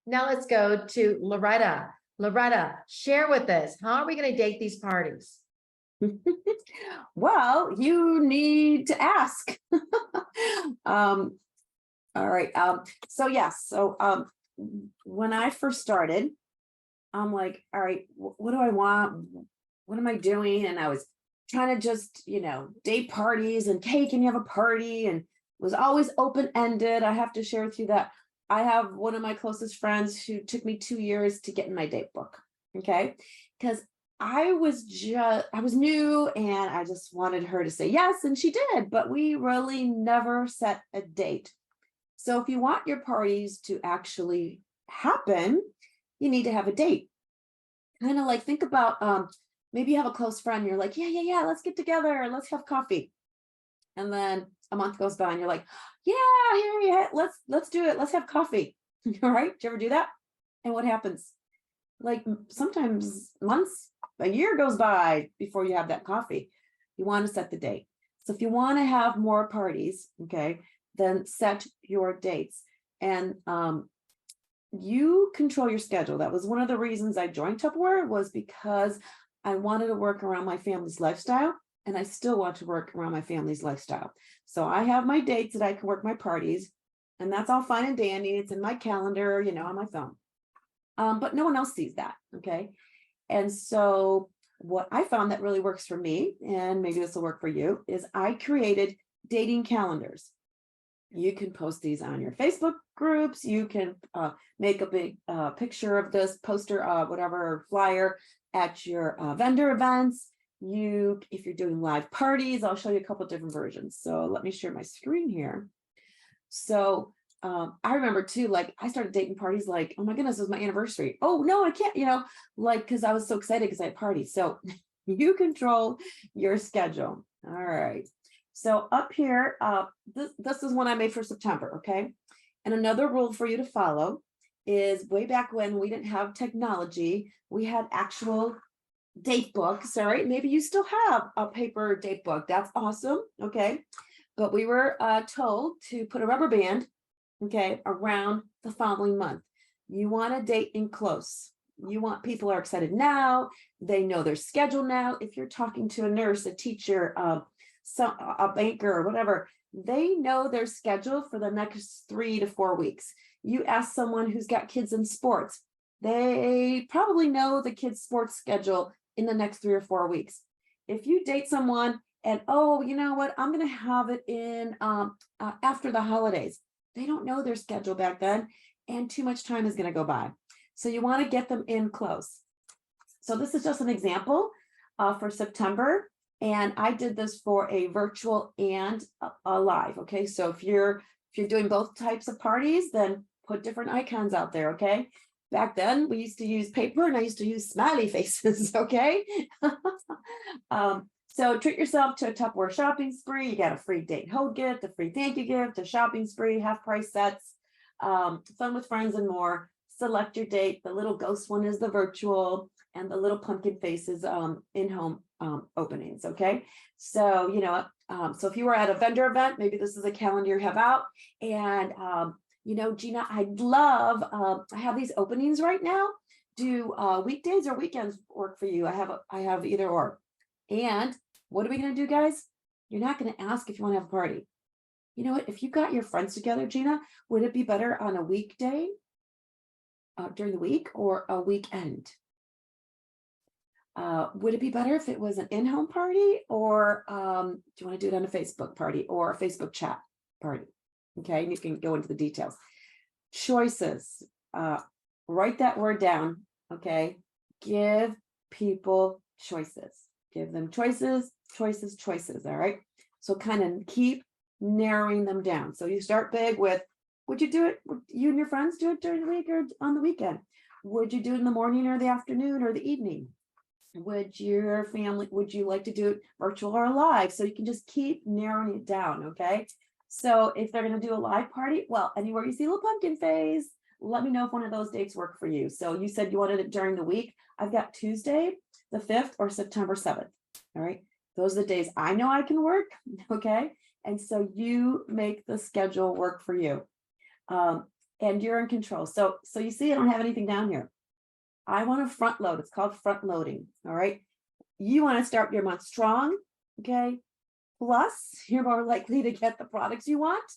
Now let's go to Loretta. Loretta, share with us, how are we going to date these parties? Well, you need to ask. All right. So yes. When I first started, I'm like, all right, what do I want? What am I doing? And I was trying to just, date parties and cake and you have a party and it was always open-ended. I have to share with you that I have one of my closest friends who took me 2 years to get in my date book. Okay. Because I was new and I just wanted her to say yes. And she did, but we really never set a date. So if you want your parties to actually happen, you need to have a date. Kind of like think about maybe you have a close friend, you're like, yeah, let's get together, let's have coffee. And then a month goes by and you're like, yeah, let's do it, let's have coffee. All right, do you ever do that? And what happens? Like sometimes months, a year goes by before you have that coffee. You want to set the date. So if you want to have more parties, okay, then set your dates. And you control your schedule. That was one of the reasons I joined Tupperware, was because I wanted to work around my family's lifestyle, and I still want to work around my family's lifestyle. So I have my dates that I can work my parties, and that's all fine and dandy. It's in my calendar, on my phone. But no one else sees that, okay? And so what I found that really works for me, and maybe this will work for you, is I created dating calendars. You can post these on your Facebook groups. You can make a big picture of this poster, whatever flyer at your vendor events. If you're doing live parties, I'll show you a couple of different versions. So let me share my screen here. So I remember too, like I started dating parties like, oh my goodness, it was my anniversary. Oh no, I can't, because I was so excited because I had parties. So you control your schedule. All right. So up here, this is one I made for September, okay? And another rule for you to follow is way back when we didn't have technology, we had actual date books, all right? Maybe you still have a paper date book. That's awesome, okay? But we were told to put a rubber band, okay, around the following month. You want to date in close. You want people are excited now. They know their schedule now. If you're talking to a nurse, a teacher, a banker or whatever, they know their schedule for the next 3 to 4 weeks. You ask someone who's got kids in sports, they probably know the kids' sports schedule in the next 3 or 4 weeks. If you date someone and, oh, you know what, I'm going to have it in after the holidays, they don't know their schedule back then, and too much time is going to go by. So you want to get them in close. So this is just an example for September. And I did this for a virtual and a live. Okay, so if you're doing both types of parties, then put different icons out there. Okay, back then we used to use paper, and I used to use smiley faces. Okay, so treat yourself to a Tupperware shopping spree. You got a free date hold gift, a free thank you gift, a shopping spree, half price sets, fun with friends, and more. Select your date. The little ghost one is the virtual, and the little pumpkin face is in-home openings. Okay, so so if you were at a vendor event, maybe this is a calendar you have out, and Gina, I'd love I have these openings right now. Do weekdays or weekends work for you? I have either or. And what are we going to do, guys? You're not going to ask if you want to have a party. You know what? If you got your friends together, Gina, would it be better on a weekday during the week or a weekend? Would it be better if it was an in-home party, or do you want to do it on a Facebook party or a Facebook chat party? Okay, and you can go into the details. Choices. Write that word down. Okay, give people choices. Give them choices. All right. So kind of keep narrowing them down. So you start big with, would you do it? Would you and your friends do it during the week or on the weekend? Would you do it in the morning or the afternoon or the evening? Would you like to do it virtual or live? So you can just keep narrowing it down, okay? So if they're going to do a live party, well, anywhere you see a little pumpkin face, let me know if one of those dates work for you. So you said you wanted it during the week. I've got Tuesday, the 5th, or September 7th, all right? Those are the days I know I can work, okay? And so you make the schedule work for you. and you're in control. So you see, I don't have anything down here. I want to front load. It's called front loading. All right. You want to start your month strong. Okay. Plus, you're more likely to get the products you want.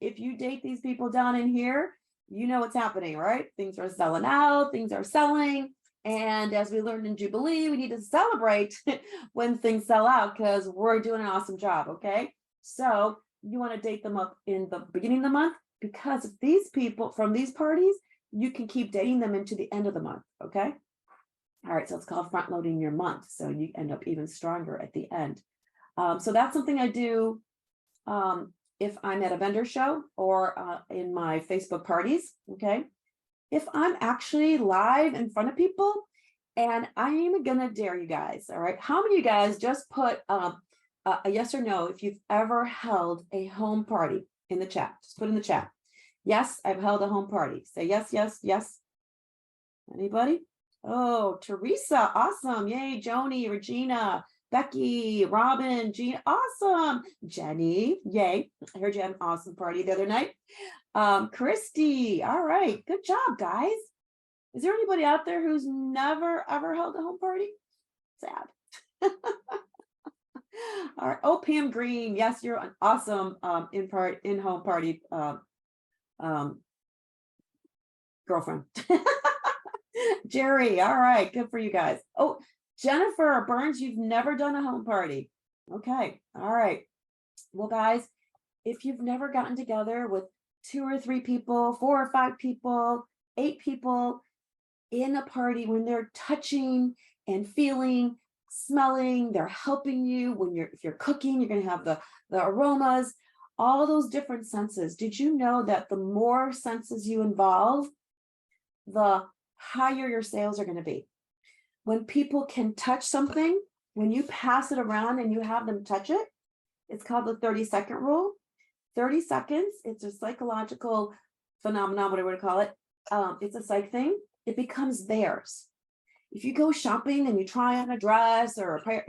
If you date these people down in here, you know what's happening, right? Things are selling out, things are selling. And as we learned in Jubilee, we need to celebrate when things sell out because we're doing an awesome job. Okay. So you want to date them up in the beginning of the month because these people from these parties, you can keep dating them into the end of the month. Okay. All right. So it's called front loading your month. So you end up even stronger at the end. So that's something I do if I'm at a vendor show or in my Facebook parties. Okay. If I'm actually live in front of people, and I'm gonna dare you guys. All right. How many of you guys just put a yes or no if you've ever held a home party in the chat? Just put in the chat. Yes, I've held a home party. Say yes, yes, yes. Anybody? Oh, Teresa, awesome. Yay, Joni, Regina, Becky, Robin, Jean, awesome. Jenny, yay. I heard you had an awesome party the other night. Christy, all right. Good job, guys. Is there anybody out there who's never, ever held a home party? Sad. All right. Oh, Pam Green. Yes, you're an awesome in-home party girlfriend. Jerry, all right, good for you guys. Oh, Jennifer Burns, you've never done a home party. Okay, all right. Well, guys, if you've never gotten together with 2 or 3 people, 4 or 5 people, 8 people in a party when they're touching and feeling, smelling, they're helping you when if you're cooking, you're going to have the aromas, all those different senses. Did you know that the more senses you involve, the higher your sales are going to be? When people can touch something, when you pass it around and you have them touch it, it's called the 30-second rule. 30 seconds, it's a psychological phenomenon, whatever you call it. It's a psych thing. It becomes theirs. If you go shopping and you try on a dress or a pair,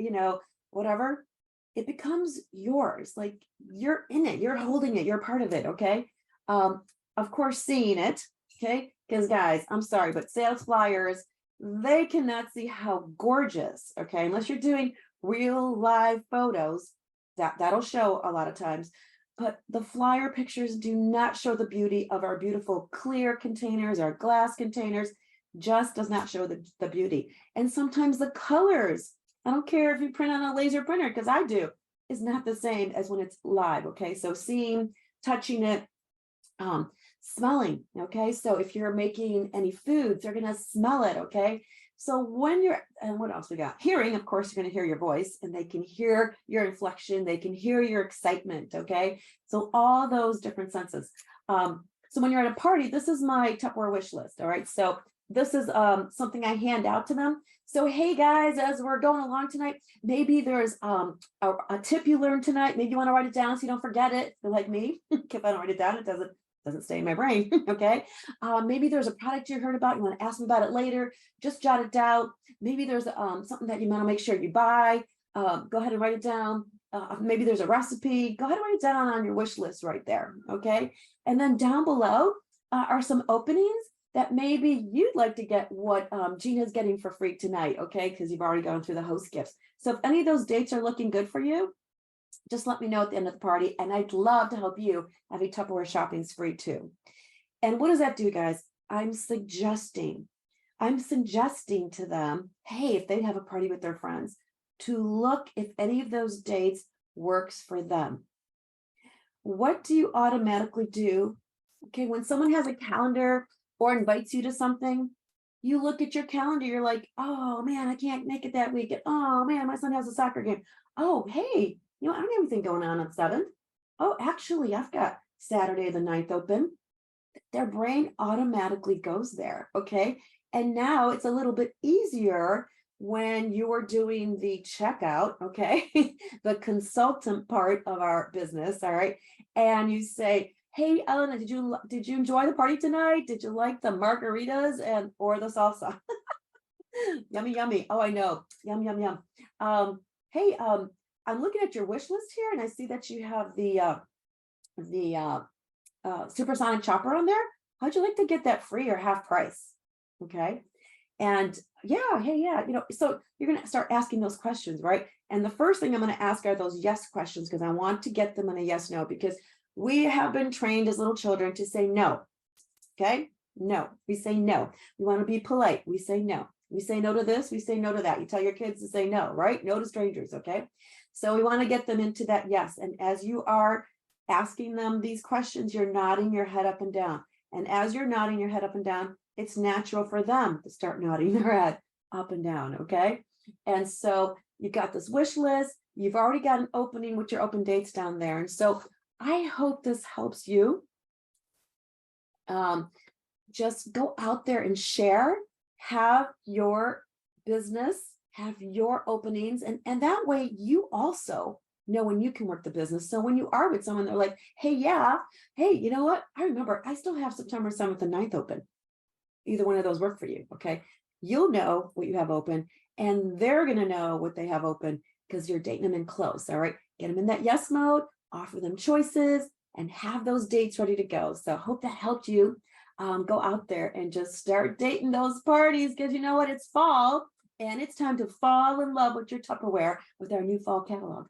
whatever, it becomes yours. Like you're in it, you're holding it, you're part of it. Okay. Of course, seeing it. Okay. Because guys, I'm sorry, but sales flyers, they cannot see how gorgeous. Okay. Unless you're doing real live photos, that'll show a lot of times. But the flyer pictures do not show the beauty of our beautiful clear containers, our glass containers, just does not show the beauty. And sometimes the colors, I don't care if you print on a laser printer, because I do, is not the same as when it's live. Okay. So seeing, touching it, smelling. Okay. So if you're making any foods, they're going to smell it. Okay. So when and what else we got? Hearing, of course, you're going to hear your voice and they can hear your inflection. They can hear your excitement. Okay. So all those different senses. So when you're at a party, this is my Tupperware wish list. All right. So this is something I hand out to them. So, hey guys, as we're going along tonight, maybe there's a tip you learned tonight. Maybe you want to write it down so you don't forget it. If you're like me, if I don't write it down, it doesn't stay in my brain. Okay. Maybe there's a product you heard about. You want to ask me about it later. Just jot it down. Maybe there's something that you want to make sure you buy. Go ahead and write it down. Maybe there's a recipe. Go ahead and write it down on your wish list right there. Okay. And then down below are some openings that maybe you'd like to get what Gina's getting for free tonight. Okay. Because you've already gone through the host gifts. So if any of those dates are looking good for you, just let me know at the end of the party. And I'd love to help you have a Tupperware shopping spree too. And what does that do, guys? I'm suggesting to them, hey, if they have a party with their friends, to look if any of those dates works for them. What do you automatically do? Okay, when someone has a calendar or invites you to something, you look at your calendar, you're like, oh man, I can't make it that weekend. Oh man, my son has a soccer game. Oh, hey, I don't have anything going on 7th. Oh, actually, I've got Saturday the 9th open. Their brain automatically goes there. Okay. And now it's a little bit easier when you are doing the checkout. Okay. The consultant part of our business. All right. And you say, hey, Elena, did you enjoy the party tonight? Did you like the margaritas or the salsa? Yummy, yummy. Oh, I know. Yum, yum, yum. Hey, I'm looking at your wish list here and I see that you have the supersonic chopper on there. how'd you like to get that free or half price? Okay. And yeah, hey, yeah, so you're going to start asking those questions, right? And the first thing I'm going to ask are those yes questions, because I want to get them in a yes, no, because we have been trained as little children to say no. Okay. No, we say no. We want to be polite. We say no. We say no to this. We say no to that. You tell your kids to say no, right? No to strangers. Okay. So we want to get them into that yes. And as you are asking them these questions, you're nodding your head up and down. And as you're nodding your head up and down, it's natural for them to start nodding their head up and down. Okay. And so you've got this wish list. You've already got an opening with your open dates down there. And so I hope this helps you. Just go out there and share, have your business, have your openings, and that way you also know when you can work the business. So when you are with someone, they're like, hey, yeah, hey, you know what? I remember I still have September 7th and 9th open. Either one of those work for you. Okay. You'll know what you have open, and they're going to know what they have open because you're dating them in close. All right. Get them in that yes mode, offer them choices, and have those dates ready to go. So hope that helped you. Go out there and just start dating those parties, because you know what? It's fall and it's time to fall in love with your Tupperware with our new fall catalog.